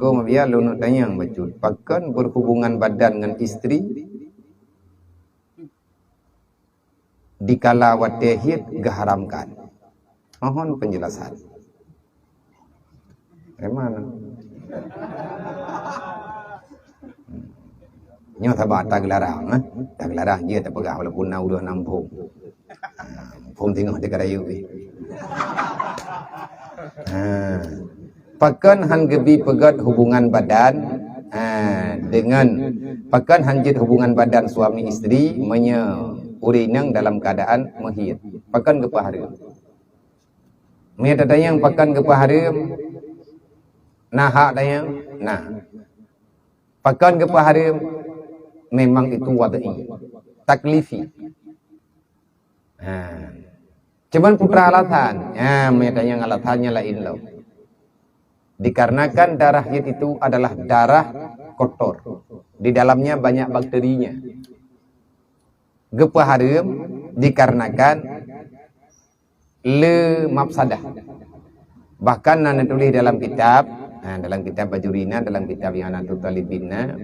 Assalamualaikum biar lu nak tanya betul. Pakan berhubungan badan dengan isteri dikala watehid gaharamkan. Mohon penjelasan. Bagaimana? Nyo thabak tak larang tak larang dia tak pegah walaupun nau dah nampung. Pun tengok dia karayu ni. Pakan han gebi pegat hubungan badan dengan pakan hanjit hubungan badan suami isteri urinang dalam keadaan mahid. Pakan gepaharim. Mia tadayang pakan gepaharim nahak dayang nah. Pakan gepaharim memang itu wadai, taklifi. Cuman putra alatan, mereka yang alatannya lain loh. Dikarenakan darah haid itu adalah darah kotor, di dalamnya banyak bakterinya. Gepaharim dikarenakan le mafsadah. Bahkan nana tulis dalam kitab Bajurina, dalam kitab yang Anatu Talibina,